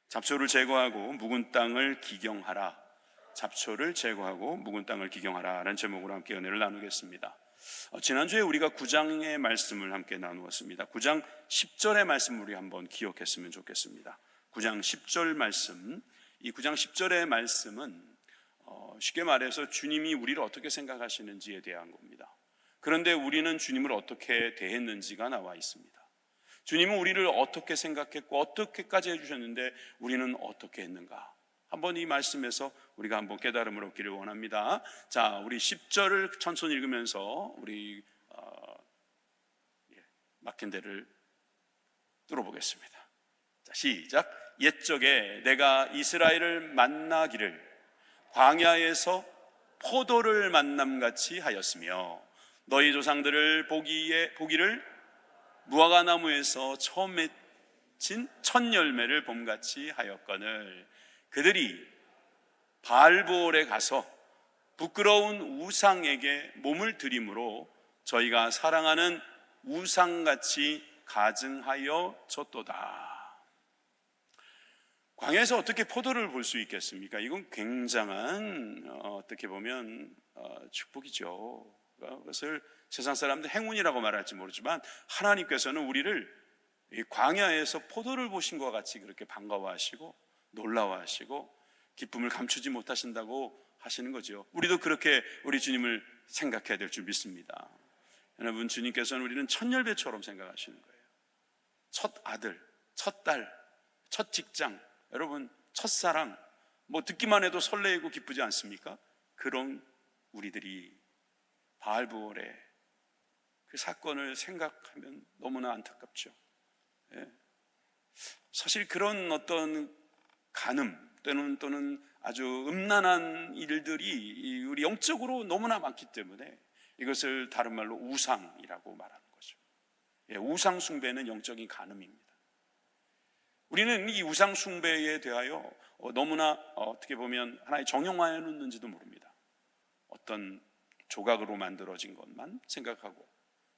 잡초를 제거하고 묵은 땅을 기경하라. 잡초를 제거하고 묵은 땅을 기경하라 라는 제목으로 함께 은혜를 나누겠습니다. 지난주에 우리가 9장의 말씀을 함께 나누었습니다. 9장 10절의 말씀을 우리 한번 기억했으면 좋겠습니다. 9장 10절 말씀, 이 9장 10절의 말씀은 쉽게 말해서 주님이 우리를 어떻게 생각하시는지에 대한 겁니다. 그런데 우리는 주님을 어떻게 대했는지가 나와 있습니다. 주님은 우리를 어떻게 생각했고 어떻게까지 해주셨는데 우리는 어떻게 했는가? 한번 이 말씀에서 우리가 한번 깨달음을 얻기를 원합니다. 자, 우리 10절을 천천히 읽으면서 우리 막힌 데를 뚫어보겠습니다. 자, 시작. 옛적에 내가 이스라엘을 만나기를 광야에서 포도를 만남같이 하였으며 너희 조상들을 보기를 무화과 나무에서 처음 맺힌 첫 열매를 봄같이 하였거늘 그들이 바알보올에 가서 부끄러운 우상에게 몸을 드림으로 저희가 사랑하는 우상같이 가증하여 졌도다. 광야에서 어떻게 포도를 볼 수 있겠습니까? 이건 굉장한 어떻게 보면 축복이죠. 그것을 세상 사람들 행운이라고 말할지 모르지만 하나님께서는 우리를 이 광야에서 포도를 보신 것과 같이 그렇게 반가워하시고 놀라워하시고 기쁨을 감추지 못하신다고 하시는 거죠. 우리도 그렇게 우리 주님을 생각해야 될 줄 믿습니다. 여러분, 주님께서는 우리는 첫 열매처럼 생각하시는 거예요. 첫 아들, 첫 딸, 첫 직장, 여러분 첫사랑, 듣기만 해도 설레이고 기쁘지 않습니까? 그런 우리들이 바알보올의 그 사건을 생각하면 너무나 안타깝죠. 사실 그런 어떤 간음 또는 아주 음란한 일들이 우리 영적으로 너무나 많기 때문에 이것을 다른 말로 우상이라고 말하는 거죠. 우상 숭배는 영적인 간음입니다. 우리는 이 우상 숭배에 대하여 너무나 어떻게 보면 하나의 정형화해 놓는지도 모릅니다. 어떤 조각으로 만들어진 것만 생각하고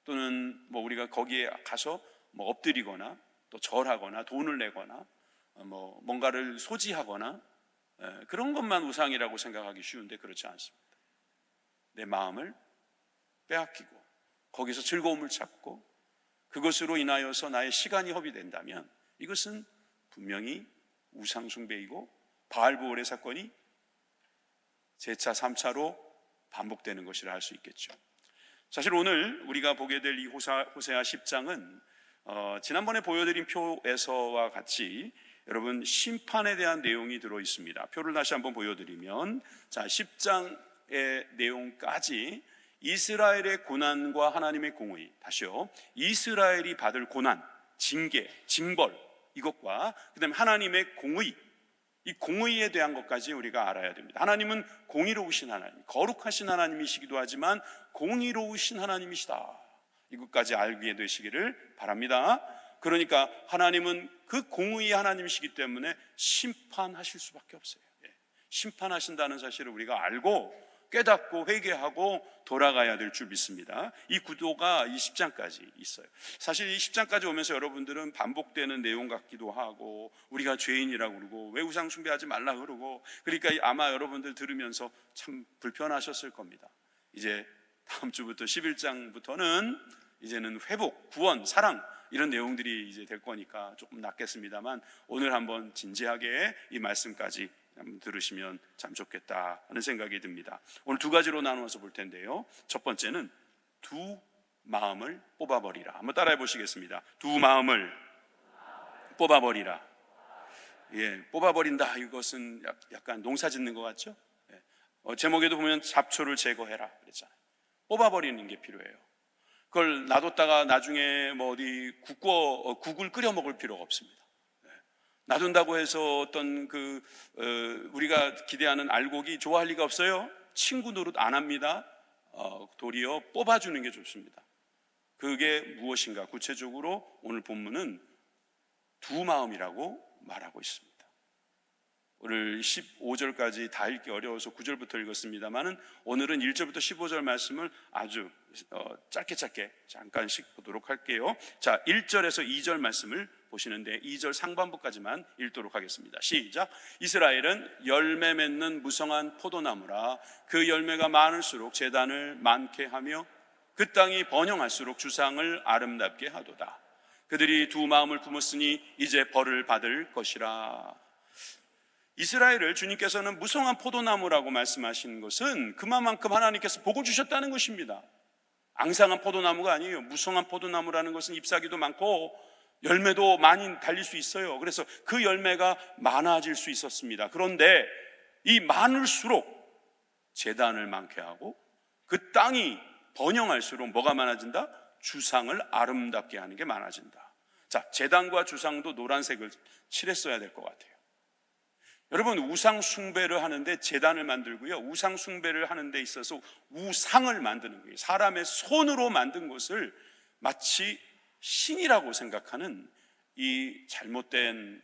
또는 우리가 거기에 가서 엎드리거나 또 절하거나 돈을 내거나 뭔가를 소지하거나 그런 것만 우상이라고 생각하기 쉬운데 그렇지 않습니다. 내 마음을 빼앗기고 거기서 즐거움을 찾고 그것으로 인하여서 나의 시간이 허비된다면 이것은 분명히 우상 숭배이고 바알보올의 사건이 제차 3차로 반복되는 것이라 할 수 있겠죠. 사실 오늘 우리가 보게 될 이 호세아 10장은 지난번에 보여드린 표에서와 같이 여러분 심판에 대한 내용이 들어 있습니다. 표를 다시 한번 보여드리면, 자, 10장의 내용까지 이스라엘의 고난과 하나님의 공의, 다시요, 이스라엘이 받을 고난, 징계, 징벌, 이것과 그 다음에 하나님의 공의, 이 공의에 대한 것까지 우리가 알아야 됩니다. 하나님은 공의로우신 하나님, 거룩하신 하나님이시기도 하지만 공의로우신 하나님이시다, 이것까지 알게 되시기를 바랍니다. 그러니까 하나님은 그 공의의 하나님이시기 때문에 심판하실 수밖에 없어요. 심판하신다는 사실을 우리가 알고 깨닫고 회개하고 돌아가야 될 줄 믿습니다. 이 구도가 이 10장까지 있어요. 사실 이 10장까지 오면서 여러분들은 반복되는 내용 같기도 하고 우리가 죄인이라고 그러고 왜 우상 숭배하지 말라 그러고, 그러니까 아마 여러분들 들으면서 참 불편하셨을 겁니다. 이제 다음 주부터 11장부터는 이제는 회복, 구원, 사랑 이런 내용들이 이제 될 거니까 조금 낫겠습니다만 오늘 한번 진지하게 이 말씀까지 들으시면 참 좋겠다 하는 생각이 듭니다. 오늘 두 가지로 나누어서 볼 텐데요. 첫 번째는 두 마음을 뽑아버리라. 한번 따라해 보시겠습니다. 두 마음을 뽑아버리라. 뽑아버린다. 이것은 약간 농사 짓는 것 같죠? 제목에도 보면 잡초를 제거해라 그랬잖아요. 뽑아버리는 게 필요해요. 그걸 놔뒀다가 나중에 어디 국을 끓여 먹을 필요가 없습니다. 놔둔다고 해서 어떤 우리가 기대하는 알곡이 좋아할 리가 없어요. 친구 노릇 안 합니다. 도리어 뽑아주는 게 좋습니다. 그게 무엇인가? 구체적으로 오늘 본문은 두 마음이라고 말하고 있습니다. 오늘 15절까지 다 읽기 어려워서 9절부터 읽었습니다만은 오늘은 1절부터 15절 말씀을 아주 짧게 잠깐씩 보도록 할게요. 자, 1절에서 2절 말씀을 보시는데 2절 상반부까지만 읽도록 하겠습니다. 시작. 이스라엘은 열매 맺는 무성한 포도나무라. 그 열매가 많을수록 제단을 많게 하며 그 땅이 번영할수록 주상을 아름답게 하도다. 그들이 두 마음을 품었으니 이제 벌을 받을 것이라. 이스라엘을 주님께서는 무성한 포도나무라고 말씀하신 것은 그만큼 하나님께서 복을 주셨다는 것입니다. 앙상한 포도나무가 아니에요. 무성한 포도나무라는 것은 잎사귀도 많고 열매도 많이 달릴 수 있어요. 그래서 그 열매가 많아질 수 있었습니다. 그런데 이 많을수록 제단을 많게 하고 그 땅이 번영할수록 뭐가 많아진다? 주상을 아름답게 하는 게 많아진다. 자, 제단과 주상도 노란색을 칠했어야 될 것 같아요. 여러분, 우상 숭배를 하는데 제단을 만들고요, 우상 숭배를 하는 데 있어서 우상을 만드는 거예요. 사람의 손으로 만든 것을 마치 신이라고 생각하는 이 잘못된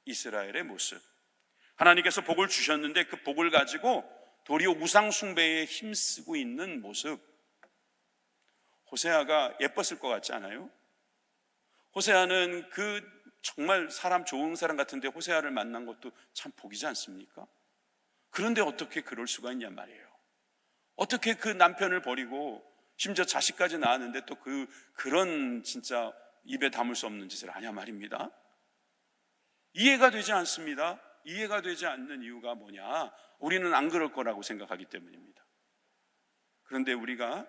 이스라엘의 모습. 하나님께서 복을 주셨는데 그 복을 가지고 도리어 우상 숭배에 힘쓰고 있는 모습. 호세아가 예뻤을 것 같지 않아요? 호세아는 그 정말 사람 좋은 사람 같은데 호세아를 만난 것도 참 복이지 않습니까? 그런데 어떻게 그럴 수가 있냔 말이에요. 어떻게 그 남편을 버리고 심지어 자식까지 낳았는데 또 그런 진짜 입에 담을 수 없는 짓을 하냐 말입니다. 이해가 되지 않습니다. 이해가 되지 않는 이유가 뭐냐? 우리는 안 그럴 거라고 생각하기 때문입니다. 그런데 우리가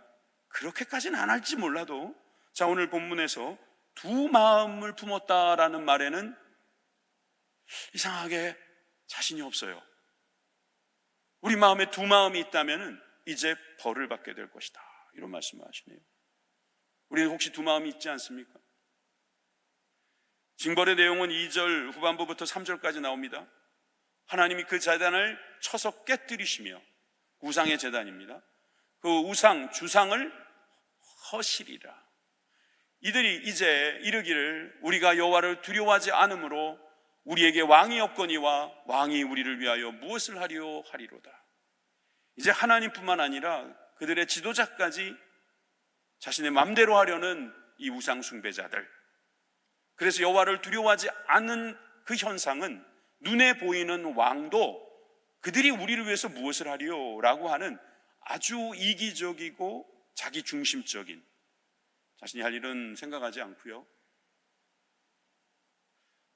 그렇게까지는 안 할지 몰라도, 자, 오늘 본문에서 두 마음을 품었다라는 말에는 이상하게 자신이 없어요. 우리 마음에 두 마음이 있다면 이제 벌을 받게 될 것이다, 이런 말씀을 하시네요. 우리는 혹시 두 마음이 있지 않습니까? 징벌의 내용은 2절 후반부부터 3절까지 나옵니다. 하나님이 그 제단을 쳐서 깨뜨리시며, 우상의 제단입니다. 그 우상, 주상을 허시리라. 이들이 이제 이르기를 우리가 여호와를 두려워하지 않으므로 우리에게 왕이 없거니와 왕이 우리를 위하여 무엇을 하리요 하리로다. 이제 하나님뿐만 아니라 그들의 지도자까지 자신의 맘대로 하려는 이 우상 숭배자들, 그래서 여호와를 두려워하지 않는 그 현상은 눈에 보이는 왕도 그들이 우리를 위해서 무엇을 하리요 라고 하는 아주 이기적이고 자기 중심적인, 자신이 할 일은 생각하지 않고요,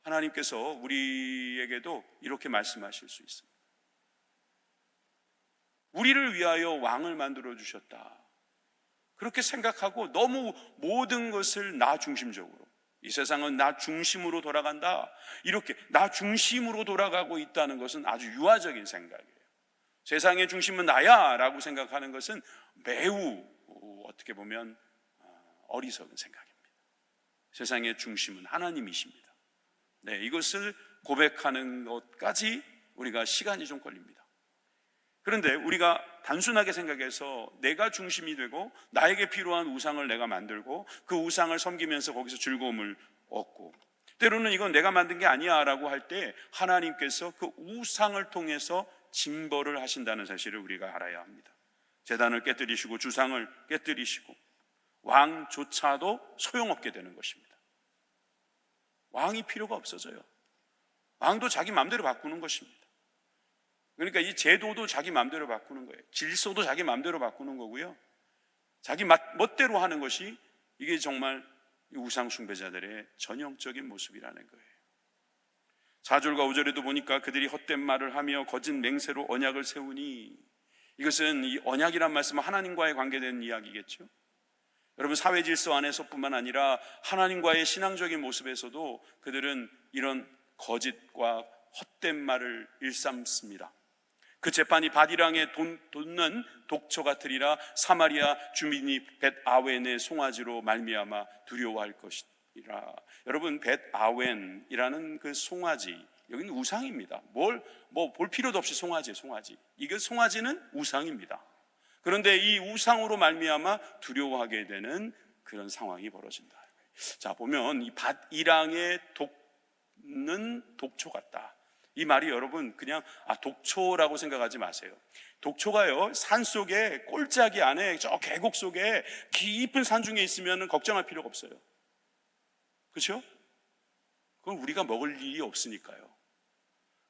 하나님께서 우리에게도 이렇게 말씀하실 수 있습니다. 우리를 위하여 왕을 만들어 주셨다, 그렇게 생각하고 너무 모든 것을 나 중심적으로, 이 세상은 나 중심으로 돌아간다, 이렇게 나 중심으로 돌아가고 있다는 것은 아주 유아적인 생각이에요. 세상의 중심은 나야 라고 생각하는 것은 매우 어떻게 보면 어리석은 생각입니다. 세상의 중심은 하나님이십니다. 네, 이것을 고백하는 것까지 우리가 시간이 좀 걸립니다. 그런데 우리가 단순하게 생각해서 내가 중심이 되고 나에게 필요한 우상을 내가 만들고 그 우상을 섬기면서 거기서 즐거움을 얻고, 때로는 이건 내가 만든 게 아니야 라고 할 때 하나님께서 그 우상을 통해서 징벌을 하신다는 사실을 우리가 알아야 합니다. 제단을 깨뜨리시고 주상을 깨뜨리시고 왕조차도 소용없게 되는 것입니다. 왕이 필요가 없어져요. 왕도 자기 마음대로 바꾸는 것입니다. 그러니까 이 제도도 자기 마음대로 바꾸는 거예요. 질서도 자기 마음대로 바꾸는 거고요, 자기 멋대로 하는 것이, 이게 정말 우상 숭배자들의 전형적인 모습이라는 거예요. 4절과 5절에도 보니까 그들이 헛된 말을 하며 거짓 맹세로 언약을 세우니, 이것은 이 언약이란 말씀은 하나님과의 관계된 이야기겠죠. 여러분, 사회 질서 안에서뿐만 아니라 하나님과의 신앙적인 모습에서도 그들은 이런 거짓과 헛된 말을 일삼습니다. 그 재판이 밧이랑에 돋는 독초 같으리라. 사마리아 주민이 벳아웬의 송아지로 말미암아 두려워할 것이라. 여러분, 벳아웬이라는 그 송아지, 여기는 우상입니다. 뭘 볼 필요도 없이 송아지. 이게 송아지는 우상입니다. 그런데 이 우상으로 말미암아 두려워하게 되는 그런 상황이 벌어진다. 자, 보면 이 밧이랑에 돋는 독초 같다, 이 말이 여러분 그냥 독초라고 생각하지 마세요. 독초가요, 산속에 꼴짜기 안에 저 계곡 속에 깊은 산중에 있으면 걱정할 필요가 없어요. 그렇죠? 그건 우리가 먹을 일이 없으니까요.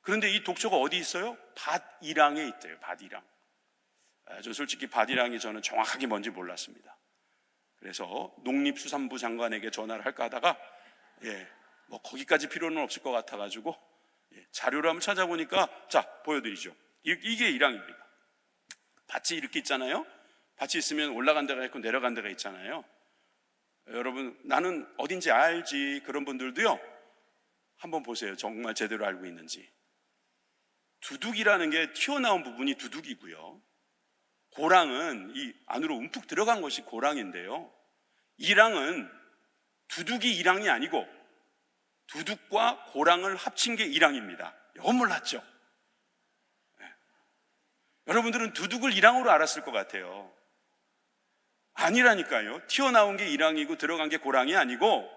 그런데 이 독초가 어디 있어요? 밭이랑에 있대요. 밭이랑. 저 솔직히 밭이랑이 저는 정확하게 뭔지 몰랐습니다. 그래서 농림수산부 장관에게 전화를 할까 하다가 뭐 거기까지 필요는 없을 것 같아가지고 자료를 한번 찾아보니까 자, 보여드리죠. 이게 일항입니다. 밭이 이렇게 있잖아요. 밭이 있으면 올라간 데가 있고 내려간 데가 있잖아요. 여러분, 나는 어딘지 알지, 그런 분들도요, 한번 보세요. 정말 제대로 알고 있는지. 두둑이라는 게 튀어나온 부분이 두둑이고요, 고랑은 이 안으로 움푹 들어간 것이 고랑인데요, 일항은 두둑이 일항이 아니고 두둑과 고랑을 합친 게 일항입니다. 이건 몰랐죠? 여러분들은 두둑을 일항으로 알았을 것 같아요. 아니라니까요. 튀어나온 게 일항이고 들어간 게 고랑이 아니고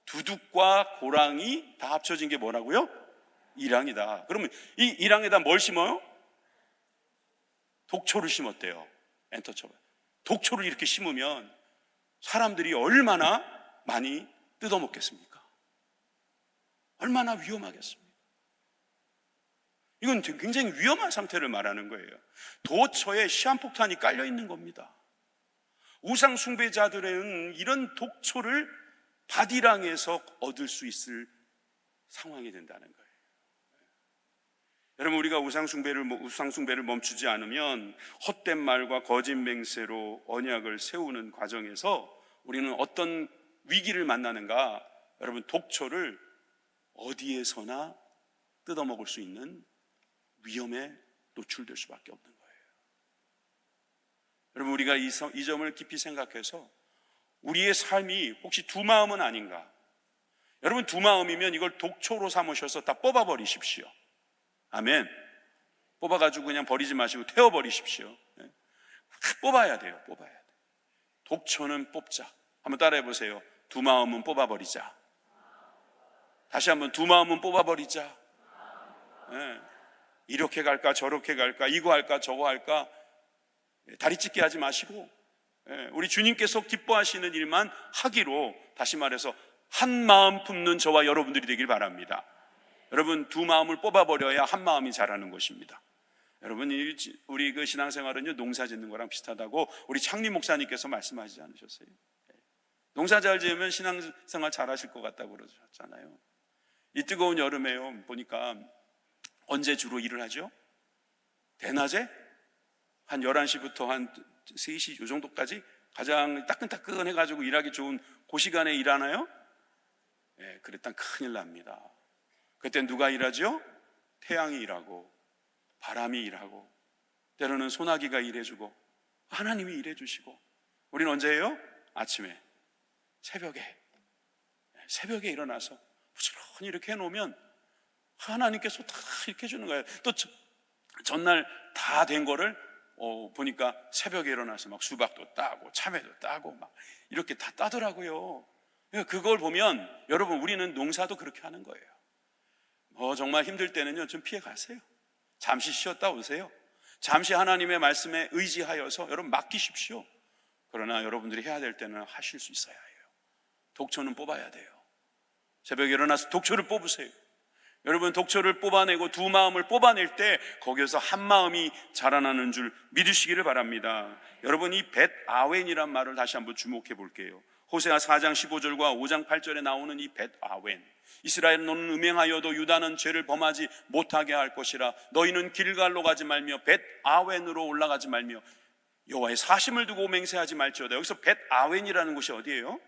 두둑과 고랑이 다 합쳐진 게 뭐라고요? 일항이다. 그러면 이 일항에다 뭘 심어요? 독초를 심었대요. 엔터처럼. 독초를 이렇게 심으면 사람들이 얼마나 많이 뜯어먹겠습니까? 얼마나 위험하겠습니까? 이건 굉장히 위험한 상태를 말하는 거예요. 도처에 시한폭탄이 깔려 있는 겁니다. 우상 숭배자들은 이런 독초를 밭이랑에서 얻을 수 있을 상황이 된다는 거예요. 여러분, 우리가 우상 숭배를 멈추지 않으면 헛된 말과 거짓 맹세로 언약을 세우는 과정에서 우리는 어떤 위기를 만나는가? 여러분, 독초를 어디에서나 뜯어먹을 수 있는 위험에 노출될 수밖에 없는 거예요. 여러분, 우리가 이 점을 깊이 생각해서 우리의 삶이 혹시 두 마음은 아닌가? 여러분, 두 마음이면 이걸 독초로 삼으셔서 다 뽑아버리십시오. 아멘. 뽑아가지고 그냥 버리지 마시고 태워버리십시오. 뽑아야 돼요. 뽑아야 돼. 독초는 뽑자. 한번 따라해 보세요. 두 마음은 뽑아버리자. 다시 한번, 두 마음은 뽑아버리자. 이렇게 갈까 저렇게 갈까, 이거 할까 저거 할까, 다리 찢게 하지 마시고 우리 주님께서 기뻐하시는 일만 하기로, 다시 말해서 한 마음 품는 저와 여러분들이 되길 바랍니다. 여러분, 두 마음을 뽑아버려야 한 마음이 자라는 것입니다. 여러분, 우리 그 신앙생활은요, 농사 짓는 거랑 비슷하다고 우리 창리 목사님께서 말씀하시지 않으셨어요? 농사 잘 지으면 신앙생활 잘하실 것 같다고 그러셨잖아요. 이 뜨거운 여름에요, 보니까 언제 주로 일을 하죠? 대낮에 한 11시부터 한 3시 요 정도까지 가장 따끈따끈해가지고 일하기 좋은 그 시간에 일하나요? 그랬단 큰일 납니다. 그때 누가 일하죠? 태양이 일하고 바람이 일하고 때로는 소나기가 일해주고 하나님이 일해주시고, 우리는 언제 해요? 아침에, 새벽에 일어나서 부지런히 이렇게 해놓으면 하나님께서 다 이렇게 해주는 거예요. 또 전날 다 된 거를 보니까 새벽에 일어나서 막 수박도 따고 참외도 따고 막 이렇게 다 따더라고요. 그걸 보면 여러분, 우리는 농사도 그렇게 하는 거예요. 정말 힘들 때는요, 좀 피해 가세요. 잠시 쉬었다 오세요. 잠시 하나님의 말씀에 의지하여서 여러분 맡기십시오. 그러나 여러분들이 해야 될 때는 하실 수 있어야 해요. 독초는 뽑아야 돼요. 새벽에 일어나서 독초를 뽑으세요. 여러분, 독초를 뽑아내고 두 마음을 뽑아낼 때 거기에서 한 마음이 자라나는 줄 믿으시기를 바랍니다. 여러분, 이 벳아웬이란 말을 다시 한번 주목해 볼게요. 호세아 4장 15절과 5장 8절에 나오는 이 벳아웬, 이스라엘 너는 음행하여도 유다는 죄를 범하지 못하게 할 것이라. 너희는 길갈로 가지 말며 벳아웬으로 올라가지 말며 여호와의 사심을 두고 맹세하지 말지어다. 여기서 벳아웬이라는 곳이 어디예요?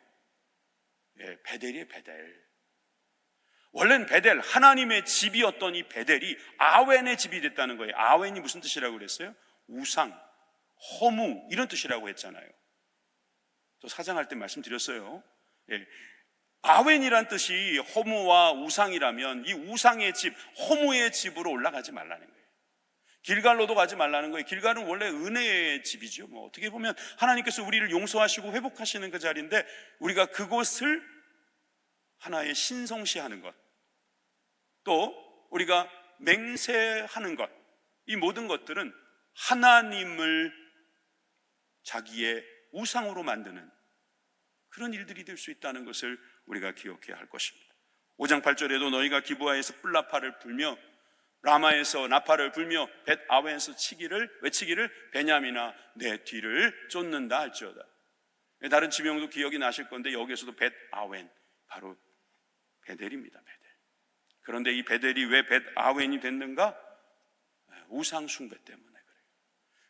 베델이에요. 베델. 원래는 베델, 하나님의 집이었던 이 베델이 아웬의 집이 됐다는 거예요. 아웬이 무슨 뜻이라고 그랬어요? 우상, 허무, 이런 뜻이라고 했잖아요. 저 사장할 때 말씀드렸어요. 아웬이란 뜻이 허무와 우상이라면 이 우상의 집, 허무의 집으로 올라가지 말라는 거예요. 길갈로도 가지 말라는 거예요. 길갈은 원래 은혜의 집이죠. 어떻게 보면 하나님께서 우리를 용서하시고 회복하시는 그 자리인데, 우리가 그곳을 하나의 신성시하는 것, 또 우리가 맹세하는 것, 이 모든 것들은 하나님을 자기의 우상으로 만드는 그런 일들이 될 수 있다는 것을 우리가 기억해야 할 것입니다. 5장 8절에도 너희가 기브아에서 뿔나파를 불며 라마에서 나팔을 불며 벳 아웬에서 외치기를 베냐민아 내 뒤를 쫓는다 할지어다. 다른 지명도 기억이 나실 건데 여기에서도 벳 아웬, 바로 베델입니다. 베델. 그런데 이 베델이 왜 벳 아웬이 됐는가? 우상 숭배 때문에 그래요.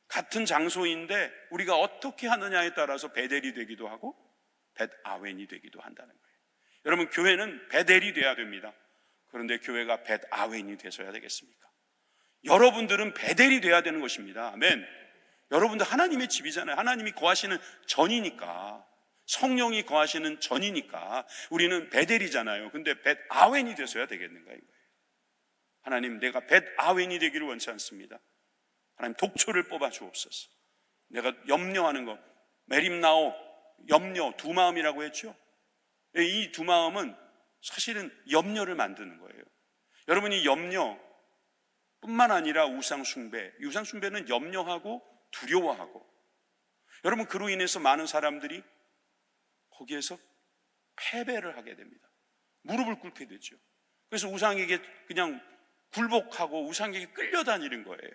같은 장소인데 우리가 어떻게 하느냐에 따라서 베델이 되기도 하고 벳 아웬이 되기도 한다는 거예요. 여러분, 교회는 베델이 돼야 됩니다. 그런데 교회가 벳 아웬이 되셔야 되겠습니까? 여러분들은 베델이 돼야 되는 것입니다. 아멘. 여러분들 하나님의 집이잖아요. 하나님이 거하시는 전이니까, 성령이 거하시는 전이니까 우리는 베델이잖아요. 근데 벳 아웬이 되셔야 되겠는가 이거예요. 하나님, 내가 벳 아웬이 되기를 원치 않습니다. 하나님, 독초를 뽑아 주옵소서. 내가 염려하는 것, 메림나오, 염려, 두 마음이라고 했죠. 이 두 마음은 사실은 염려를 만드는 거예요. 여러분이 염려뿐만 아니라 우상숭배는 염려하고 두려워하고, 여러분 그로 인해서 많은 사람들이 거기에서 패배를 하게 됩니다. 무릎을 꿇게 되죠. 그래서 우상에게 그냥 굴복하고 우상에게 끌려다니는 거예요.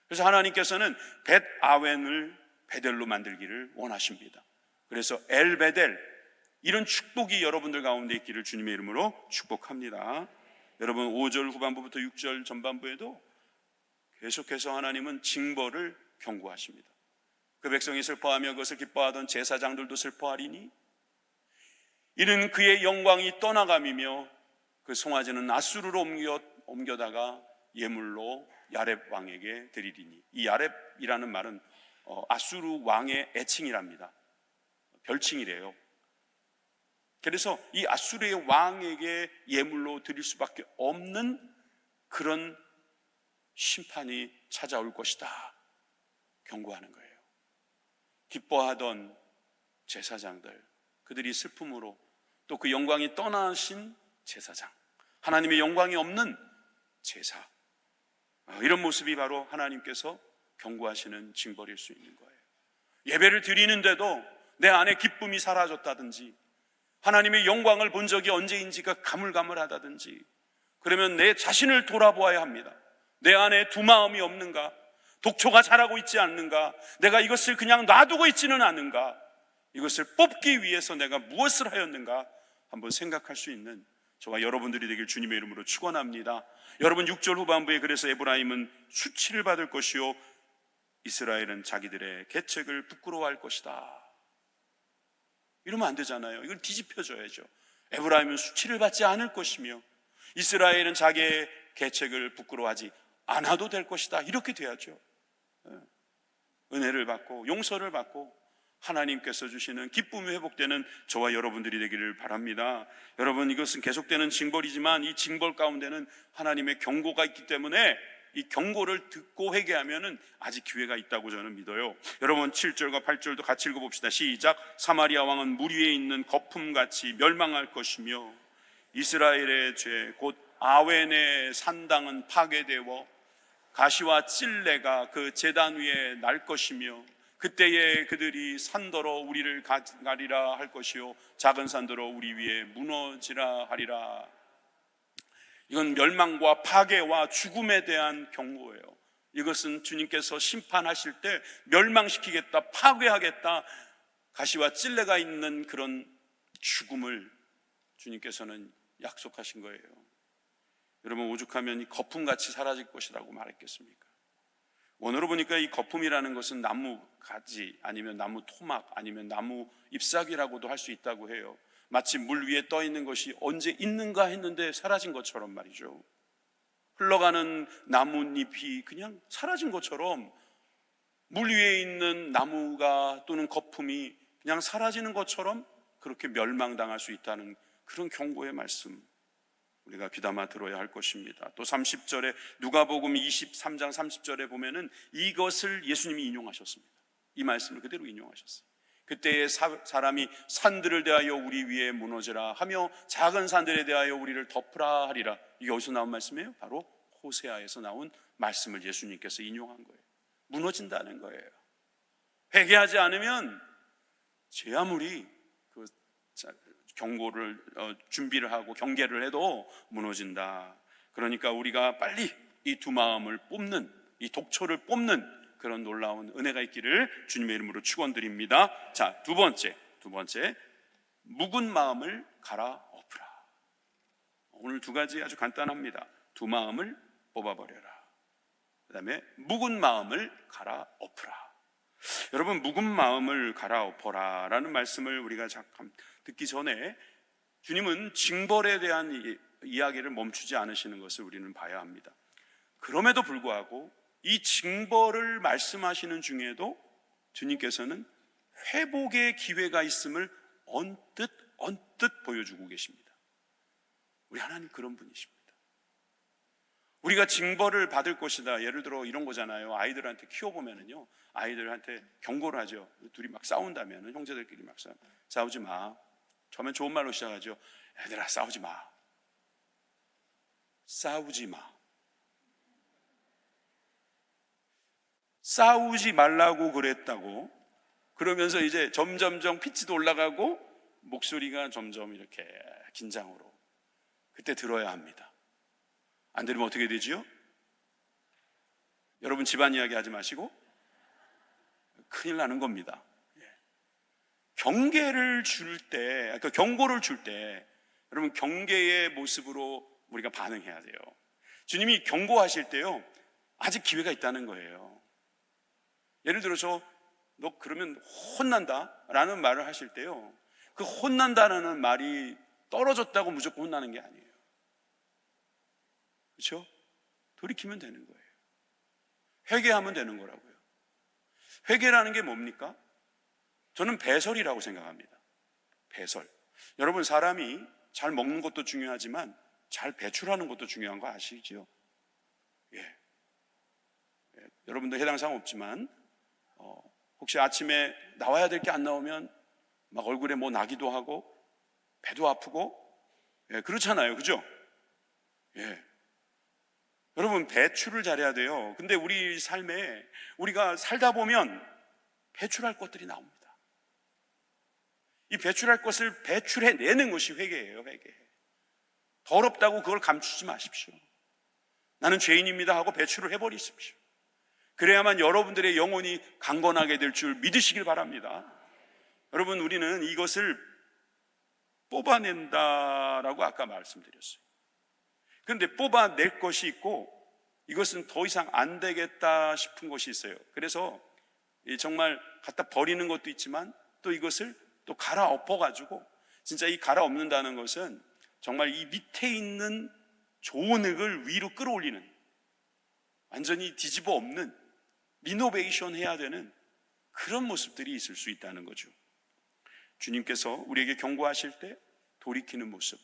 그래서 하나님께서는 벳 아웬을 베델로 만들기를 원하십니다. 그래서 엘베델, 이런 축복이 여러분들 가운데 있기를 주님의 이름으로 축복합니다. 여러분 5절 후반부부터 6절 전반부에도 계속해서 하나님은 징벌을 경고하십니다. 그 백성이 슬퍼하며 그것을 기뻐하던 제사장들도 슬퍼하리니 이는 그의 영광이 떠나감이며 그 송아지는 아수르로 옮겨다가 예물로 야렙 왕에게 드리리니, 이 야렙이라는 말은 아수르 왕의 애칭이랍니다. 별칭이래요. 그래서 이 아수르의 왕에게 예물로 드릴 수밖에 없는 그런 심판이 찾아올 것이다 경고하는 거예요. 기뻐하던 제사장들, 그들이 슬픔으로, 또 그 영광이 떠나신 제사장, 하나님의 영광이 없는 제사, 이런 모습이 바로 하나님께서 경고하시는 징벌일 수 있는 거예요. 예배를 드리는데도 내 안에 기쁨이 사라졌다든지, 하나님의 영광을 본 적이 언제인지가 가물가물하다든지, 그러면 내 자신을 돌아보아야 합니다. 내 안에 두 마음이 없는가? 독초가 자라고 있지 않는가? 내가 이것을 그냥 놔두고 있지는 않은가? 이것을 뽑기 위해서 내가 무엇을 하였는가? 한번 생각할 수 있는 저와 여러분들이 되길 주님의 이름으로 축원합니다. 여러분 6절 후반부에 그래서 에브라임은 수치를 받을 것이요 이스라엘은 자기들의 계책을 부끄러워할 것이다. 이러면 안 되잖아요. 이걸 뒤집혀줘야죠. 에브라임은 수치를 받지 않을 것이며 이스라엘은 자기의 계책을 부끄러워하지 않아도 될 것이다. 이렇게 돼야죠. 은혜를 받고 용서를 받고 하나님께서 주시는 기쁨이 회복되는 저와 여러분들이 되기를 바랍니다. 여러분, 이것은 계속되는 징벌이지만 이 징벌 가운데는 하나님의 경고가 있기 때문에 이 경고를 듣고 회개하면은 아직 기회가 있다고 저는 믿어요. 여러분 7절과 8절도 같이 읽어봅시다. 시작. 사마리아 왕은 물 위에 있는 거품같이 멸망할 것이며 이스라엘의 죄 곧 아웬의 산당은 파괴되어 가시와 찔레가 그 제단 위에 날 것이며 그때에 그들이 산더러 우리를 가리라 할 것이요 작은 산더러 우리 위에 무너지라 하리라. 이건 멸망과 파괴와 죽음에 대한 경고예요. 이것은 주님께서 심판하실 때 멸망시키겠다, 파괴하겠다, 가시와 찔레가 있는 그런 죽음을 주님께서는 약속하신 거예요. 여러분, 오죽하면 이 거품같이 사라질 것이라고 말했겠습니까? 원어로 보니까 이 거품이라는 것은 나무 가지 아니면 나무 토막 아니면 나무 잎사귀라고도 할 수 있다고 해요. 마치 물 위에 떠 있는 것이 언제 있는가 했는데 사라진 것처럼 말이죠. 흘러가는 나뭇잎이 그냥 사라진 것처럼 물 위에 있는 나무가 또는 거품이 그냥 사라지는 것처럼 그렇게 멸망당할 수 있다는 그런 경고의 말씀, 우리가 귀담아 들어야 할 것입니다. 또 30절에 누가복음 23장 30절에 보면은 이것을 예수님이 인용하셨습니다. 이 말씀을 그대로 인용하셨어요. 그때의 사람이 산들을 대하여 우리 위에 무너지라 하며 작은 산들에 대하여 우리를 덮으라 하리라. 이게 어디서 나온 말씀이에요? 바로 호세아에서 나온 말씀을 예수님께서 인용한 거예요. 무너진다는 거예요. 회개하지 않으면 제 아무리 경고를 준비를 하고 경계를 해도 무너진다. 그러니까 우리가 빨리 이 두 마음을 뽑는, 이 독초를 뽑는 그런 놀라운 은혜가 있기를 주님의 이름으로 축원드립니다. 자, 두 번째 묵은 마음을 갈아엎으라. 오늘 두 가지 아주 간단합니다. 두 마음을 뽑아버려라. 그 다음에 묵은 마음을 갈아엎으라. 여러분, 묵은 마음을 갈아엎어라 라는 말씀을 우리가 잠깐 듣기 전에 주님은 징벌에 대한 이야기를 멈추지 않으시는 것을 우리는 봐야 합니다. 그럼에도 불구하고 이 징벌을 말씀하시는 중에도 주님께서는 회복의 기회가 있음을 언뜻 보여주고 계십니다. 우리 하나님 그런 분이십니다. 우리가 징벌을 받을 것이다. 예를 들어 이런 거잖아요. 아이들한테 키워보면은요, 아이들한테 경고를 하죠. 둘이 막 싸운다면, 형제들끼리 막 싸우지 마. 처음엔 좋은 말로 시작하죠. 애들아, 싸우지 마. 싸우지 마. 싸우지 말라고 그랬다고. 그러면서 이제 점점점 피치도 올라가고 목소리가 점점 이렇게 긴장으로. 그때 들어야 합니다. 안 들으면 어떻게 되지요? 여러분, 집안 이야기 하지 마시고 큰일 나는 겁니다. 경계를 줄 때, 그러니까 경고를 줄 때, 여러분, 경계의 모습으로 우리가 반응해야 돼요. 주님이 경고하실 때요, 아직 기회가 있다는 거예요. 예를 들어서 너 그러면 혼난다 라는 말을 하실 때요, 그 혼난다라는 말이 떨어졌다고 무조건 혼나는 게 아니에요. 그렇죠? 돌이키면 되는 거예요. 회개하면 되는 거라고요. 회개라는 게 뭡니까? 저는 배설이라고 생각합니다. 배설. 여러분, 사람이 잘 먹는 것도 중요하지만 잘 배출하는 것도 중요한 거 아시죠? 예. 여러분도 해당 사항 없지만 혹시 아침에 나와야 될 게 안 나오면 막 얼굴에 뭐 나기도 하고 배도 아프고, 그렇잖아요. 그죠? 예. 여러분, 배출을 잘해야 돼요. 근데 우리 삶에 우리가 살다 보면 배출할 것들이 나옵니다. 이 배출할 것을 배출해내는 것이 회개예요. 회개. 더럽다고 그걸 감추지 마십시오. 나는 죄인입니다 하고 배출을 해버리십시오. 그래야만 여러분들의 영혼이 강건하게 될 줄 믿으시길 바랍니다. 여러분, 우리는 이것을 뽑아낸다라고 아까 말씀드렸어요. 그런데 뽑아낼 것이 있고 이것은 더 이상 안 되겠다 싶은 것이 있어요. 그래서 정말 갖다 버리는 것도 있지만 또 이것을 또 갈아엎어가지고, 진짜 이 갈아엎는다는 것은 정말 이 밑에 있는 좋은 흙을 위로 끌어올리는, 완전히 뒤집어 엎는, 리노베이션 해야 되는 그런 모습들이 있을 수 있다는 거죠. 주님께서 우리에게 경고하실 때 돌이키는 모습,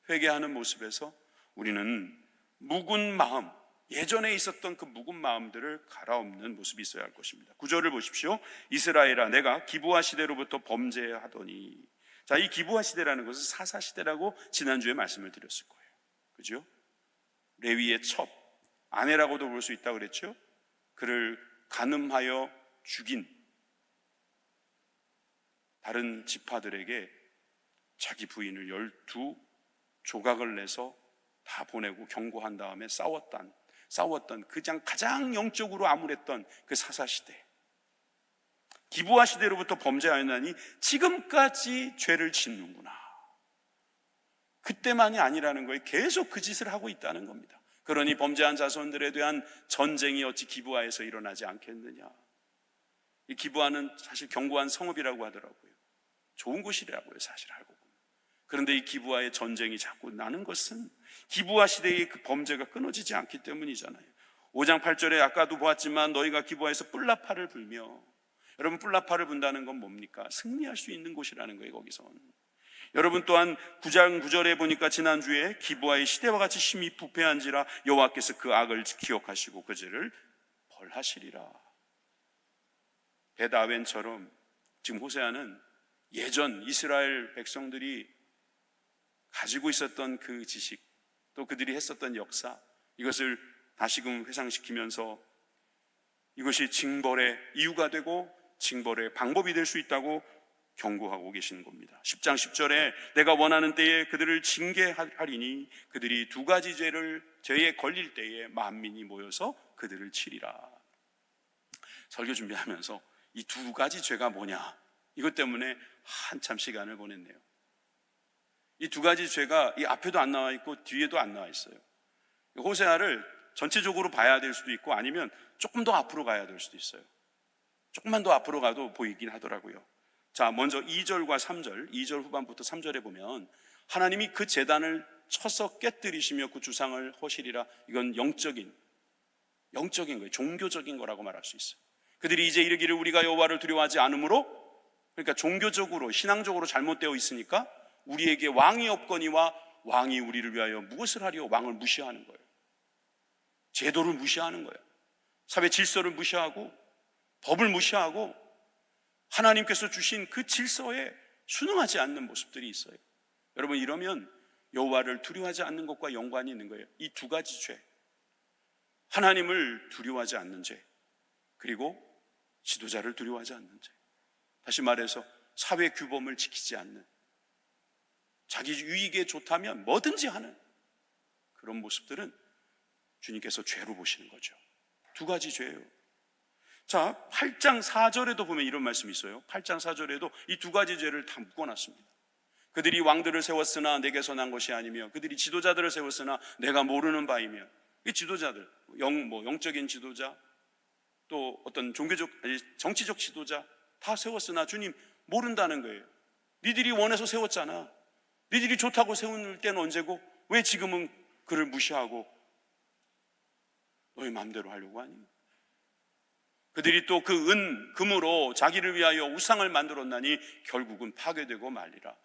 회개하는 모습에서 우리는 묵은 마음, 예전에 있었던 그 묵은 마음들을 갈아엎는 모습이 있어야 할 것입니다. 9절을 보십시오. 이스라엘아, 내가 기브아 시대로부터 범죄하더니. 자, 이 기브아 시대라는 것은 사사 시대라고 지난주에 말씀을 드렸을 거예요. 그죠? 레위의 첩, 아내라고도 볼 수 있다고 그랬죠? 그를 간음하여 죽인 다른 지파들에게 자기 부인을 12조각을 내서 다 보내고 경고한 다음에 싸웠던 가장 영적으로 암울했던 그 사사시대, 기브아 시대로부터 범죄하였나니 지금까지 죄를 짓는구나. 그때만이 아니라는 거예요. 계속 그 짓을 하고 있다는 겁니다. 그러니 범죄한 자손들에 대한 전쟁이 어찌 기브아에서 일어나지 않겠느냐. 이 기브아는 사실 견고한 성읍이라고 하더라고요. 좋은 곳이라고요, 사실 알고 보면. 그런데 이 기브아의 전쟁이 자꾸 나는 것은 기브아 시대의 그 범죄가 끊어지지 않기 때문이잖아요. 5장 8절에 아까도 보았지만 너희가 기브아에서 뿔라파를 불며, 여러분, 뿔라파를 분다는 건 뭡니까? 승리할 수 있는 곳이라는 거예요, 거기선. 여러분, 또한 9장 9절에 보니까 지난주에 기브아의 시대와 같이 심히 부패한지라 여호와께서 그 악을 기억하시고 그 죄를 벌하시리라. 벳아웬처럼 지금 호세아는 예전 이스라엘 백성들이 가지고 있었던 그 지식, 또 그들이 했었던 역사, 이것을 다시금 회상시키면서 이것이 징벌의 이유가 되고 징벌의 방법이 될 수 있다고 경고하고 계시는 겁니다. 10장 10절에 내가 원하는 때에 그들을 징계하리니 그들이 두 가지 죄에 걸릴 때에 만민이 모여서 그들을 치리라. 설교 준비하면서 이 두 가지 죄가 뭐냐, 이것 때문에 한참 시간을 보냈네요. 이 두 가지 죄가 이 앞에도 안 나와 있고 뒤에도 안 나와 있어요. 호세아를 전체적으로 봐야 될 수도 있고 아니면 조금 더 앞으로 가야 될 수도 있어요. 조금만 더 앞으로 가도 보이긴 하더라고요. 자, 먼저 2절과 3절, 2절 후반부터 3절에 보면 하나님이 그 제단을 쳐서 깨뜨리시며 그 주상을 허시리라. 이건 영적인 거예요. 종교적인 거라고 말할 수 있어요. 그들이 이제 이르기를 우리가 여호와를 두려워하지 않으므로, 그러니까 종교적으로 신앙적으로 잘못되어 있으니까 우리에게 왕이 없거니와 왕이 우리를 위하여 무엇을 하리요? 왕을 무시하는 거예요. 제도를 무시하는 거예요. 사회 질서를 무시하고 법을 무시하고 하나님께서 주신 그 질서에 순응하지 않는 모습들이 있어요. 여러분, 이러면 여호와를 두려워하지 않는 것과 연관이 있는 거예요. 이 두 가지 죄, 하나님을 두려워하지 않는 죄, 그리고 지도자를 두려워하지 않는 죄. 다시 말해서 사회 규범을 지키지 않는, 자기 유익에 좋다면 뭐든지 하는 그런 모습들은 주님께서 죄로 보시는 거죠. 두 가지 죄예요. 자, 8장 4절에도 보면 이런 말씀이 있어요. 8장 4절에도 이 두 가지 죄를 다 묶어놨습니다. 그들이 왕들을 세웠으나 내게서 난 것이 아니며 그들이 지도자들을 세웠으나 내가 모르는 바이며. 이 지도자들, 영적인 지도자, 또 어떤 정치적 지도자 다 세웠으나 주님 모른다는 거예요. 니들이 원해서 세웠잖아. 니들이 좋다고 세울 때는 언제고 왜 지금은 그를 무시하고 너희 마음대로 하려고 하니? 그들이 또 그 금으로 자기를 위하여 우상을 만들었나니 결국은 파괴되고 말리라.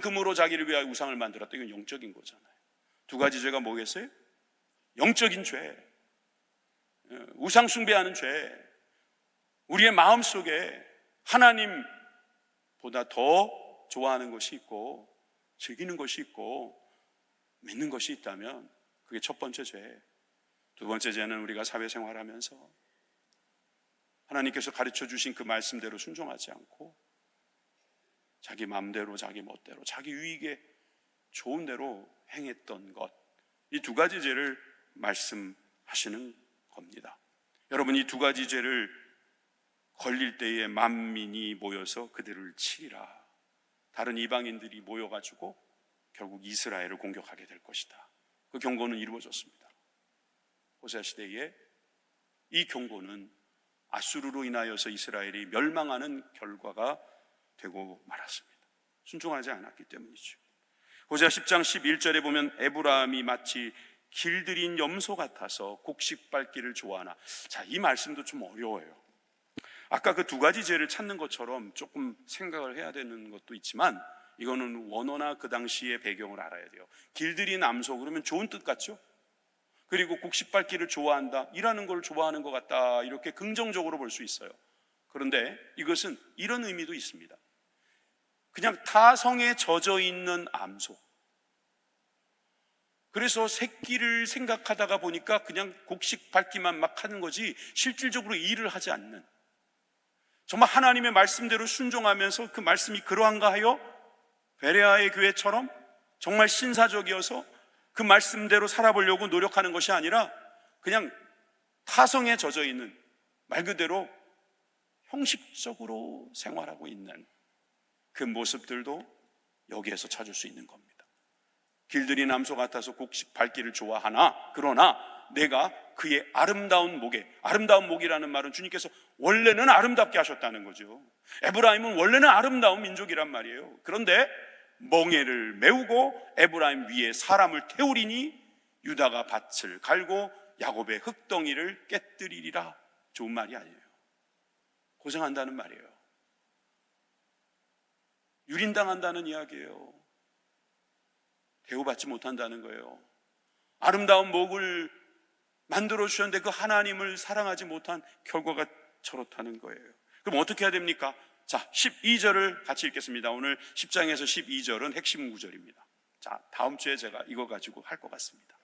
금으로 자기를 위하여 우상을 만들었다. 이건 영적인 거잖아요. 두 가지 죄가 뭐겠어요? 영적인 죄, 우상 숭배하는 죄, 우리의 마음속에 하나님보다 더 좋아하는 것이 있고 즐기는 것이 있고 믿는 것이 있다면 그게 첫 번째 죄. 두 번째 죄는 우리가 사회생활하면서 하나님께서 가르쳐 주신 그 말씀대로 순종하지 않고 자기 마음대로, 자기 멋대로, 자기 유익에 좋은 대로 행했던 것, 이 두 가지 죄를 말씀하시는 겁니다. 여러분, 이 두 가지 죄를 걸릴 때에 만민이 모여서 그들을 치리라. 다른 이방인들이 모여가지고 결국 이스라엘을 공격하게 될 것이다. 그 경고는 이루어졌습니다. 호세아 시대에 이 경고는 아수르로 인하여서 이스라엘이 멸망하는 결과가 되고 말았습니다. 순종하지 않았기 때문이죠. 호세아 10장 11절에 보면 에브라임이 마치 길들인 염소 같아서 곡식 밟기를 좋아하나. 자, 이 말씀도 좀 어려워요. 아까 그 두 가지 죄를 찾는 것처럼 조금 생각을 해야 되는 것도 있지만 이거는 원어나 그 당시의 배경을 알아야 돼요. 길들인 암소 그러면 좋은 뜻 같죠? 그리고 곡식 밟기를 좋아한다, 일하는 걸 좋아하는 것 같다, 이렇게 긍정적으로 볼 수 있어요. 그런데 이것은 이런 의미도 있습니다. 그냥 타성에 젖어 있는 암소. 그래서 새끼를 생각하다가 보니까 그냥 곡식 밟기만 막 하는 거지 실질적으로 일을 하지 않는, 정말 하나님의 말씀대로 순종하면서 그 말씀이 그러한가 하여 베레아의 교회처럼 정말 신사적이어서 그 말씀대로 살아보려고 노력하는 것이 아니라 그냥 타성에 젖어 있는, 말 그대로 형식적으로 생활하고 있는 그 모습들도 여기에서 찾을 수 있는 겁니다. 길들인 암소 같아서 곡식 밟기를 좋아하나 그러나 내가 그의 아름다운 목이라는 말은 주님께서 원래는 아름답게 하셨다는 거죠. 에브라임은 원래는 아름다운 민족이란 말이에요. 그런데 멍에를 메우고 에브라임 위에 사람을 태우리니 유다가 밭을 갈고 야곱의 흙덩이를 깨뜨리리라. 좋은 말이 아니에요. 고생한다는 말이에요. 유린당한다는 이야기예요. 대우받지 못한다는 거예요. 아름다운 목을 만들어 주셨는데 그 하나님을 사랑하지 못한 결과가 저렇다는 거예요. 그럼 어떻게 해야 됩니까? 자, 12절을 같이 읽겠습니다. 오늘 10장에서 12절은 핵심 구절입니다. 자, 다음 주에 제가 이거 가지고 할 것 같습니다.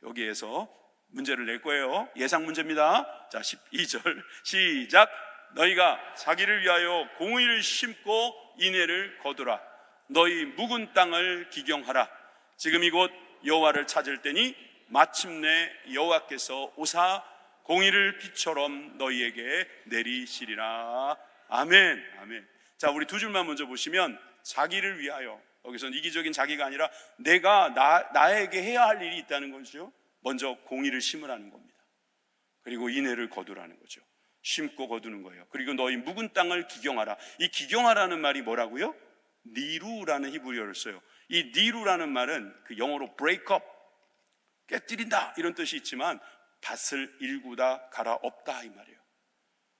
여기에서 문제를 낼 거예요. 예상 문제입니다. 자, 12절 시작. 너희가 자기를 위하여 공의를 심고 이내를 거두라. 너희 묵은 땅을 기경하라. 지금 이곳 여호와를 찾을 때니 마침내 여호와께서 오사 공의를 비처럼 너희에게 내리시리라. 아멘. 아멘. 자, 우리 두 줄만 먼저 보시면 자기를 위하여, 여기서는 이기적인 자기가 아니라 내가 나에게 해야 할 일이 있다는 거죠. 먼저 공의를 심으라는 겁니다. 그리고 인애를 거두라는 거죠. 심고 거두는 거예요. 그리고 너희 묵은 땅을 기경하라. 이 기경하라는 말이 뭐라고요? 니루라는 히브리어를 써요. 이 니루라는 말은 그 영어로 break up, 깨뜨린다 이런 뜻이 있지만 밭을 일구다 갈아엎다 이 말이에요.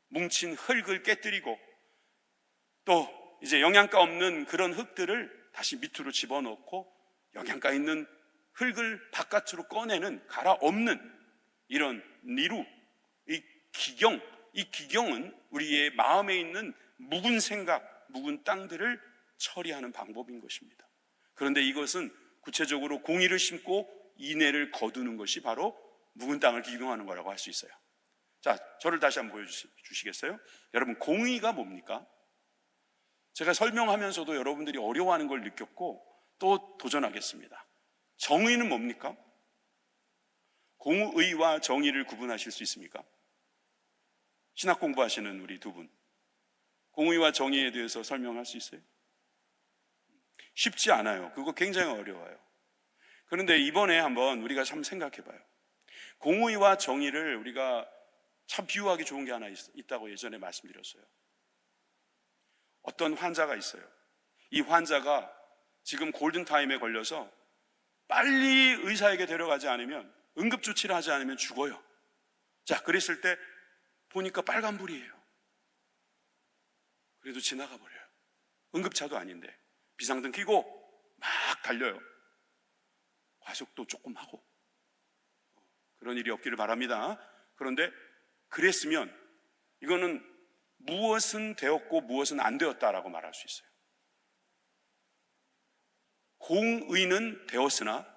뭉친 흙을 깨뜨리고 또 이제 영양가 없는 그런 흙들을 다시 밑으로 집어넣고 영양가 있는 흙을 바깥으로 꺼내는, 갈아엎는 이런 니루, 이 기경은 우리의 마음에 있는 묵은 생각, 묵은 땅들을 처리하는 방법인 것입니다. 그런데 이것은 구체적으로 공의를 심고 인애를 거두는 것이 바로 묵은 땅을 기경하는 거라고 할 수 있어요. 자, 저를 다시 한번 보여주시겠어요? 여러분, 공의가 뭡니까? 제가 설명하면서도 여러분들이 어려워하는 걸 느꼈고 또 도전하겠습니다. 정의는 뭡니까? 공의와 정의를 구분하실 수 있습니까? 신학 공부하시는 우리 두 분, 공의와 정의에 대해서 설명할 수 있어요? 쉽지 않아요. 그거 굉장히 어려워요. 그런데 이번에 한번 우리가 참 생각해 봐요. 공의와 정의를 우리가 참 비유하기 좋은 게 하나 있다고 예전에 말씀드렸어요. 어떤 환자가 있어요. 이 환자가 지금 골든타임에 걸려서 빨리 의사에게 데려가지 않으면, 응급조치를 하지 않으면 죽어요. 자, 그랬을 때 보니까 빨간불이에요. 그래도 지나가 버려요. 응급차도 아닌데 비상등 켜고 막 달려요. 과속도 조금 하고. 그런 일이 없기를 바랍니다. 그런데 그랬으면 이거는 무엇은 되었고 무엇은 안 되었다라고 말할 수 있어요. 공의는 되었으나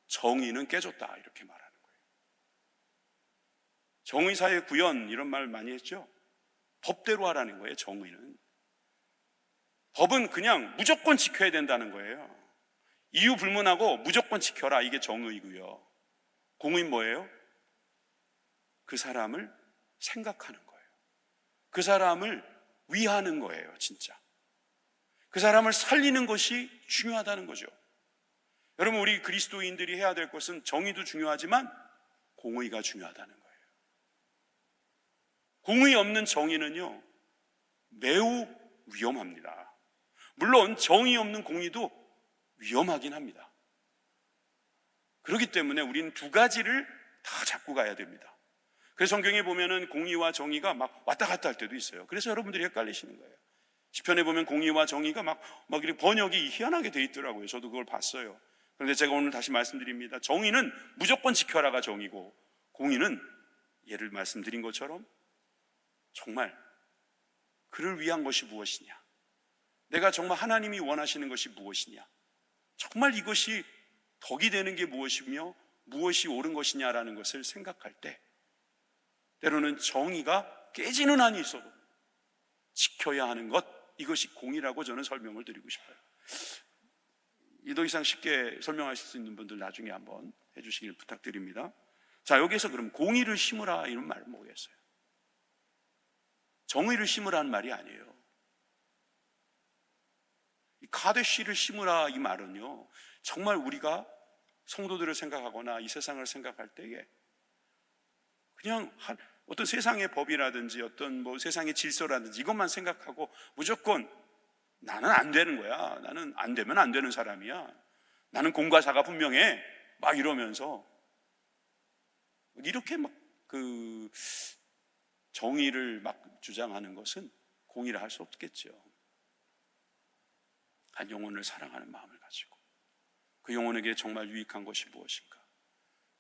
정의는 깨졌다, 이렇게 말하는 거예요. 정의사회 구현, 이런 말 많이 했죠. 법대로 하라는 거예요. 정의는, 법은 그냥 무조건 지켜야 된다는 거예요. 이유 불문하고 무조건 지켜라, 이게 정의고요. 공의는 뭐예요? 그 사람을 생각하는 거예요. 그 사람을 위하는 거예요. 진짜 그 사람을 살리는 것이 중요하다는 거죠. 여러분, 우리 그리스도인들이 해야 될 것은 정의도 중요하지만 공의가 중요하다는 거예요. 공의 없는 정의는요, 매우 위험합니다. 물론 정의 없는 공의도 위험하긴 합니다. 그렇기 때문에 우리는 두 가지를 다 잡고 가야 됩니다. 그래서 성경에 보면은 공의와 정의가 막 왔다 갔다 할 때도 있어요. 그래서 여러분들이 헷갈리시는 거예요. 시편에 보면 공의와 정의가 막 이렇게 번역이 희한하게 돼 있더라고요. 저도 그걸 봤어요. 그런데 제가 오늘 다시 말씀드립니다. 정의는 무조건 지켜라가 정의고, 공의는 예를 말씀드린 것처럼 정말 그를 위한 것이 무엇이냐, 내가 정말 하나님이 원하시는 것이 무엇이냐, 정말 이것이 덕이 되는 게 무엇이며 무엇이 옳은 것이냐라는 것을 생각할 때 때로는 정의가 깨지는 한이 있어도 지켜야 하는 것, 이것이 공의라고 저는 설명을 드리고 싶어요. 더 이상 쉽게 설명하실 수 있는 분들 나중에 한번 해주시길 부탁드립니다. 자, 여기에서 그럼 공의를 심으라 이런 말은 뭐겠어요? 정의를 심으라는 말이 아니에요. 이 카데시를 심으라 이 말은요, 정말 우리가 성도들을 생각하거나 이 세상을 생각할 때에 그냥 어떤 세상의 법이라든지 어떤 세상의 질서라든지 이것만 생각하고 무조건 나는 안 되는 거야, 나는 안 되면 안 되는 사람이야, 나는 공과 사가 분명해, 막 이러면서 이렇게 정의를 막 주장하는 것은 공의를 할 수 없겠죠. 한 영혼을 사랑하는 마음을 가지고 그 영혼에게 정말 유익한 것이 무엇인가,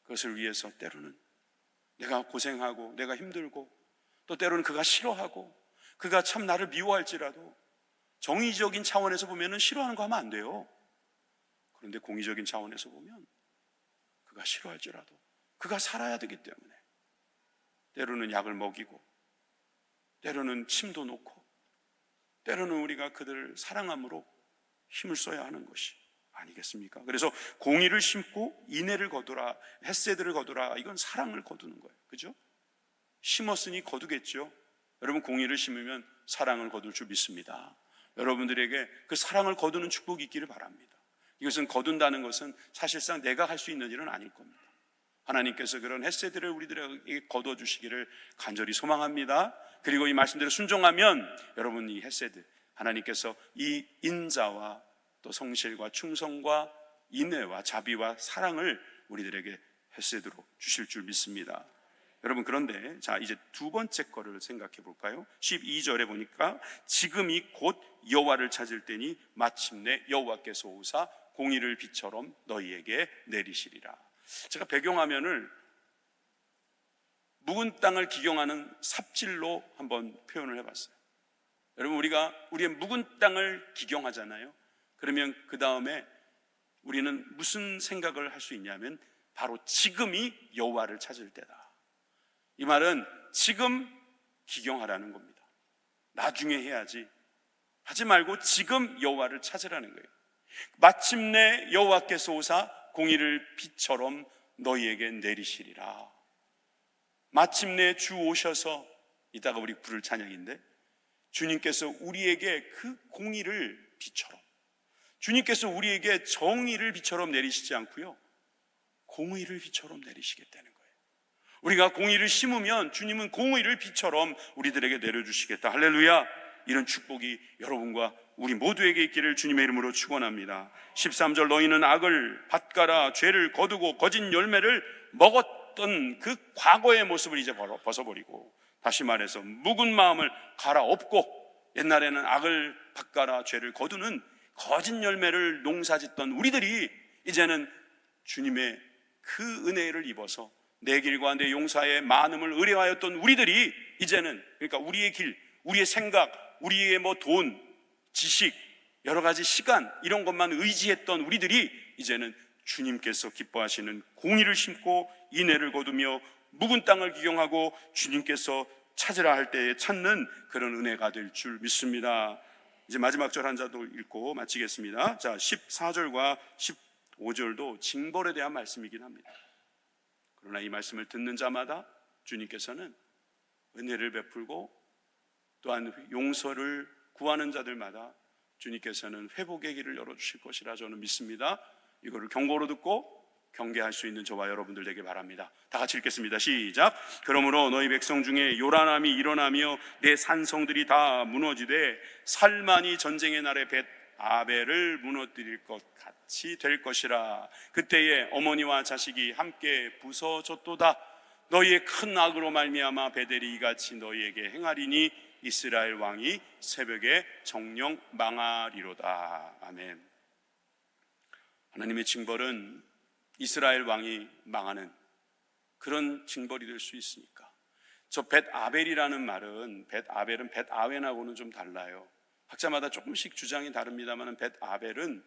그것을 위해서 때로는 내가 고생하고 내가 힘들고 또 때로는 그가 싫어하고 그가 참 나를 미워할지라도, 정의적인 차원에서 보면 싫어하는 거 하면 안 돼요. 그런데 공의적인 차원에서 보면 그가 싫어할지라도 그가 살아야 되기 때문에 때로는 약을 먹이고 때로는 침도 놓고 때로는 우리가 그들을 사랑함으로 힘을 써야 하는 것이 아니겠습니까? 그래서 공의를 심고 인애를 거두라, 헤세드를 거두라, 이건 사랑을 거두는 거예요. 그죠? 심었으니 거두겠죠. 여러분, 공의를 심으면 사랑을 거둘 줄 믿습니다. 여러분들에게 그 사랑을 거두는 축복이 있기를 바랍니다. 이것은 거둔다는 것은 사실상 내가 할 수 있는 일은 아닐 겁니다. 하나님께서 그런 헤세드를 우리들에게 거두어 주시기를 간절히 소망합니다. 그리고 이 말씀대로 순종하면 여러분, 이 헤세드, 하나님께서 이 인자와 또 성실과 충성과 인애와 자비와 사랑을 우리들에게 헤세드로 주실 줄 믿습니다. 여러분, 그런데 자, 이제 두 번째 거를 생각해 볼까요? 12절에 보니까 지금이 곧 여호와를 찾을 때니 마침내 여호와께서 오사 공의를 비처럼 너희에게 내리시리라. 제가 배경화면을 묵은 땅을 기경하는 삽질로 한번 표현을 해봤어요. 여러분, 우리가 우리의 묵은 땅을 기경하잖아요. 그러면 그 다음에 우리는 무슨 생각을 할 수 있냐면 바로 지금이 여호와를 찾을 때다. 이 말은 지금 기경하라는 겁니다. 나중에 해야지 하지 말고 지금 여호와를 찾으라는 거예요. 마침내 여호와께서 오사 공의를 비처럼 너희에게 내리시리라. 마침내 주 오셔서, 이따가 우리 부를 찬양인데, 주님께서 우리에게 그 공의를 비처럼, 주님께서 우리에게 정의를 비처럼 내리시지 않고요, 공의를 비처럼 내리시겠다는 거예요. 우리가 공의를 심으면 주님은 공의를 비처럼 우리들에게 내려주시겠다. 할렐루야. 이런 축복이 여러분과 우리 모두에게 있기를 주님의 이름으로 축원합니다. 13절, 너희는 악을 밭가라 죄를 거두고 거짓 열매를 먹었던 그 과거의 모습을 이제 벗어버리고, 다시 말해서 묵은 마음을 갈아엎고, 옛날에는 악을 밭가라 죄를 거두는 거짓 열매를 농사짓던 우리들이 이제는 주님의 그 은혜를 입어서 내 길과 내 용사의 많음을 의뢰하였던 우리들이 이제는, 그러니까 우리의 길, 우리의 생각, 우리의 돈, 지식, 여러 가지 시간, 이런 것만 의지했던 우리들이 이제는 주님께서 기뻐하시는 공의를 심고 인애를 거두며 묵은 땅을 기경하고 주님께서 찾으라 할 때에 찾는 그런 은혜가 될 줄 믿습니다. 이제 마지막 절 한 자도 읽고 마치겠습니다. 자, 14절과 15절도 징벌에 대한 말씀이긴 합니다. 그러나 이 말씀을 듣는 자마다 주님께서는 은혜를 베풀고, 또한 용서를 구하는 자들마다 주님께서는 회복의 길을 열어주실 것이라 저는 믿습니다. 이거를 경고로 듣고 경계할 수 있는 저와 여러분들 되길 바랍니다. 다 같이 읽겠습니다. 시작. 그러므로 너희 백성 중에 요란함이 일어나며 내 산성들이 다 무너지되 살만이 전쟁의 날에 벳 아벨을 무너뜨릴 것 같이 될 것이라. 그때에 어머니와 자식이 함께 부서졌도다. 너희의 큰 악으로 말미암아 베델이 이같이 너희에게 행하리니 이스라엘 왕이 새벽에 정령 망하리로다. 아멘. 하나님의 징벌은 이스라엘 왕이 망하는 그런 징벌이 될 수 있으니까. 저 벳아벨이라는 말은, 벳아벨은 벳아웬하고는 좀 달라요. 학자마다 조금씩 주장이 다릅니다만 벳아벨은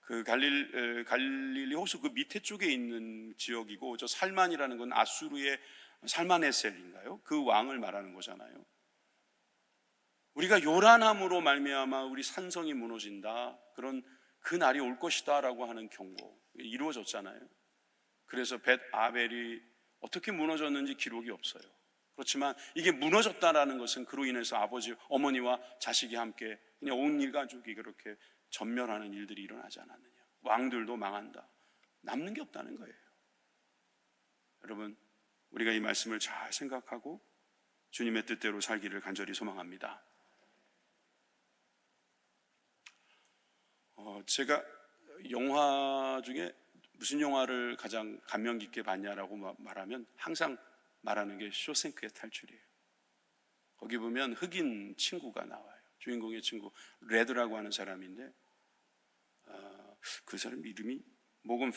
그 갈릴리 호수 그 밑에 쪽에 있는 지역이고, 저 살만이라는 건 아수르의 살만에셀인가요? 그 왕을 말하는 거잖아요. 우리가 요란함으로 말미암아 우리 산성이 무너진다, 그런 그 날이 올 것이다 라고 하는 경고 이루어졌잖아요. 그래서 벳아벨이 어떻게 무너졌는지 기록이 없어요. 그렇지만 이게 무너졌다라는 것은 그로 인해서 아버지, 어머니와 자식이 함께 그냥 온 일가족이 그렇게 전멸하는 일들이 일어나지 않았느냐. 왕들도 망한다. 남는 게 없다는 거예요. 여러분, 우리가 이 말씀을 잘 생각하고 주님의 뜻대로 살기를 간절히 소망합니다. 제가 영화 중에 무슨 영화를 가장 감명 깊게 봤냐라고 말하면 항상 말하는 게 쇼생크의 탈출이에요. 거기 보면 흑인 친구가 나와요. 주인공의 친구 레드라고 하는 사람인데, 그 사람 이름이 모건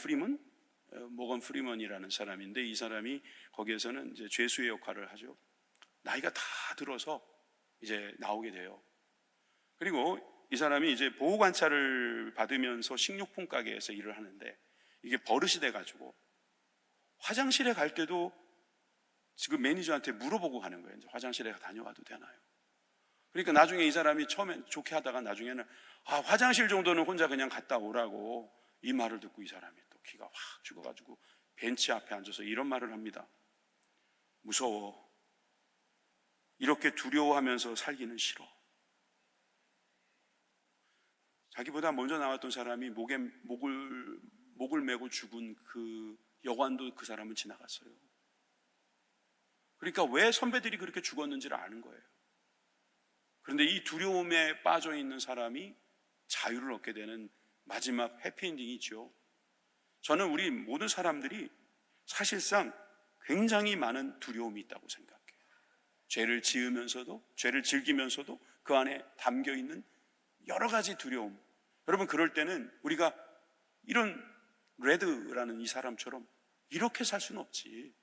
프리먼이라는 사람인데, 이 사람이 거기에서는 이제 죄수의 역할을 하죠. 나이가 다 들어서 이제 나오게 돼요. 그리고 이 사람이 이제 보호 관찰을 받으면서 식료품 가게에서 일을 하는데, 이게 버릇이 돼가지고 화장실에 갈 때도 지금 매니저한테 물어보고 가는 거예요. 이제 화장실에 다녀와도 되나요? 그러니까 나중에 이 사람이 처음엔 좋게 하다가 나중에는 화장실 정도는 혼자 그냥 갔다 오라고, 이 말을 듣고 이 사람이 또 기가 확 죽어가지고 벤치 앞에 앉아서 이런 말을 합니다. 무서워. 이렇게 두려워하면서 살기는 싫어. 자기보다 먼저 나왔던 사람이 목을 메고 죽은 그 여관도 그 사람은 지나갔어요. 그러니까 왜 선배들이 그렇게 죽었는지를 아는 거예요. 그런데 이 두려움에 빠져 있는 사람이 자유를 얻게 되는 마지막 해피엔딩이죠. 저는 우리 모든 사람들이 사실상 굉장히 많은 두려움이 있다고 생각해요. 죄를 지으면서도, 죄를 즐기면서도 그 안에 담겨 있는 여러 가지 두려움. 여러분, 그럴 때는 우리가 이런 레드라는 이 사람처럼 이렇게 살 수는 없지,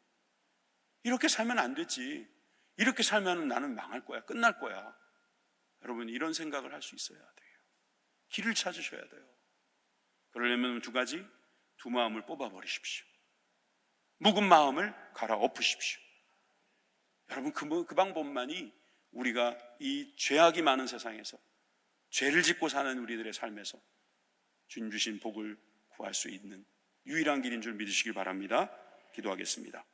이렇게 살면 안 되지, 이렇게 살면 나는 망할 거야, 끝날 거야. 여러분, 이런 생각을 할 수 있어야 돼요. 길을 찾으셔야 돼요. 그러려면 두 마음을 뽑아버리십시오. 묵은 마음을 갈아엎으십시오. 여러분, 그 방법만이 우리가 이 죄악이 많은 세상에서 죄를 짓고 사는 우리들의 삶에서 주님 주신 복을 구할 수 있는 유일한 길인 줄 믿으시길 바랍니다. 기도하겠습니다.